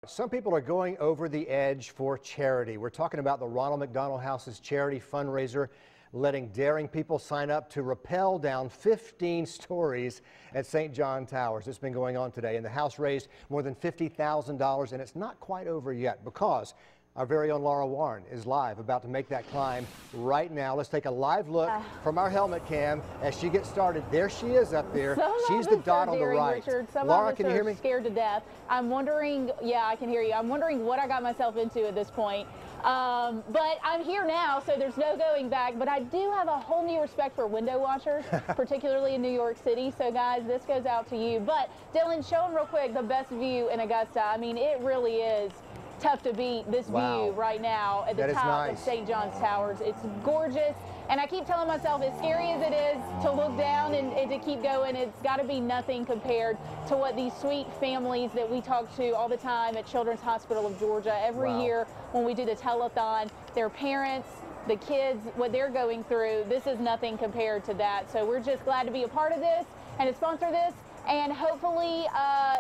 Some people are going over the edge for charity. We're talking about the Ronald McDonald House's charity fundraiser, letting daring people sign up to rappel down 15 stories at St. John Towers. It's been going on today, and the house raised more than $50,000, and it's not quite over yet because our very own Laura Warren is live, about to make that climb right now. Let's take a live look from our helmet cam as she gets started. There she is up there. She's the dot on the right. Laura, can you hear me? Scared to death. I'm wondering, yeah, I can hear you. I'm wondering what I got myself into at this point. But I'm here now, so there's no going back. But I do have a whole new respect for window washers, particularly in New York City. So guys, this goes out to you. But Dylan, show them real quick the best view in Augusta. I mean, it really is tough to beat this view right now at the top of St. John's Towers. It's gorgeous, and I keep telling myself, as scary as it is to look down and to keep going, it's got to be nothing compared to what these sweet families that we talk to all the time at Children's Hospital of Georgia every year when we do the telethon, their parents, the kids, what they're going through. This is nothing compared to that. So we're just glad to be a part of this and to sponsor this, and hopefully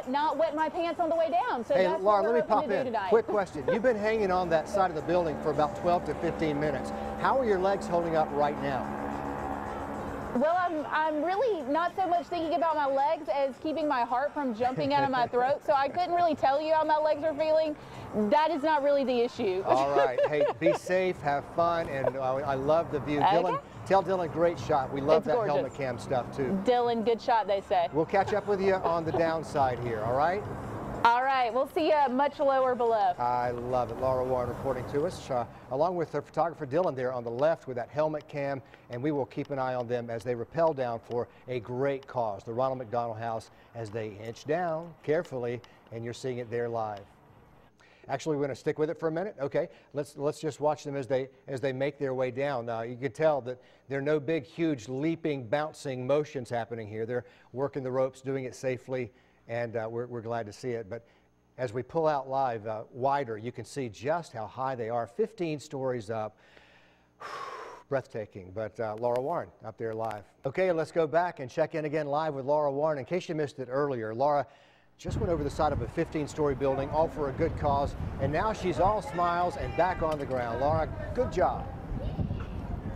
not wet my pants on the way down. So hey, that's Laura, what we're let me pop hoping to in. do tonight. Quick question. You've been hanging on that side of the building for about 12 to 15 minutes. How are your legs holding up right now? Well, I'm really not so much thinking about my legs as keeping my heart from jumping out of my throat, so I couldn't really tell you how my legs are feeling. That is not really the issue. All right. Hey, be safe, have fun, and I love the view. Okay. Dylan, tell Dylan, great shot. We love that gorgeous. helmet cam stuff, too. Dylan, good shot, they say. We'll catch up with you on the downside here, all right? All right, we'll see you much lower below. I love it. Laura Warren reporting to us, along with her photographer Dylan there on the left with that helmet cam, and we will keep an eye on them as they rappel down for a great cause, the Ronald McDonald House, as they inch down carefully, and you're seeing it there live. Actually, we're going to stick with it for a minute. Okay, let's just watch them as they make their way down. You can tell that there are no big, huge, leaping, bouncing motions happening here. They're working the ropes, doing it safely, and we're glad to see it. But as we pull out live wider, you can see just how high they are, 15 stories up. Breathtaking. But Laura Warren up there live. Okay, let's go back and check in again live with Laura Warren. In case you missed it earlier, Laura just went over the side of a 15-story building, all for a good cause, and now she's all smiles and back on the ground. Laura, good job.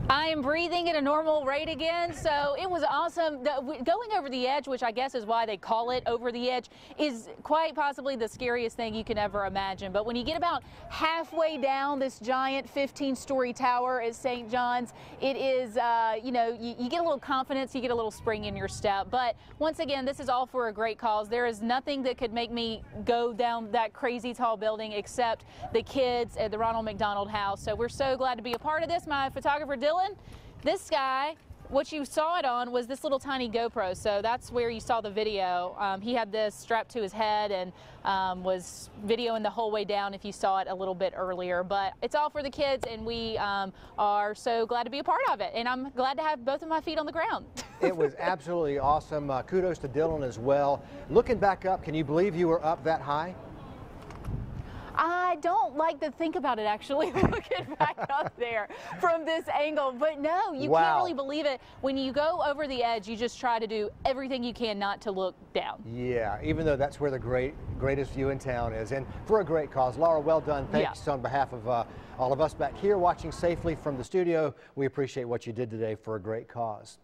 I am breathing at a normal rate again, so it was awesome. Going over the edge, which I guess is why they call it over the edge, is quite possibly the scariest thing you can ever imagine. But when you get about halfway down this giant 15-story tower at St. John's, it is, you know, you get a little confidence, you get a little spring in your step. But once again, this is all for a great cause. There is nothing that could make me go down that crazy tall building except the kids at the Ronald McDonald House. So we're so glad to be a part of this. My photographer, Dylan, this guy, what you saw it on was this little tiny GoPro, so that's where you saw the video. He had this strapped to his head and was videoing the whole way down if you saw it a little bit earlier. But it's all for the kids, and we are so glad to be a part of it, and I'm glad to have both of my feet on the ground. It was absolutely awesome. Kudos to Dylan as well. Looking back up, can you believe you were up that high? I don't like to think about it, actually, looking back up there from this angle. But no, you can't really believe it. When you go over the edge, you just try to do everything you can not to look down. Yeah, even though that's where the greatest view in town is. And for a great cause. Laura, well done. Thanks on behalf of all of us back here watching safely from the studio. We appreciate what you did today for a great cause.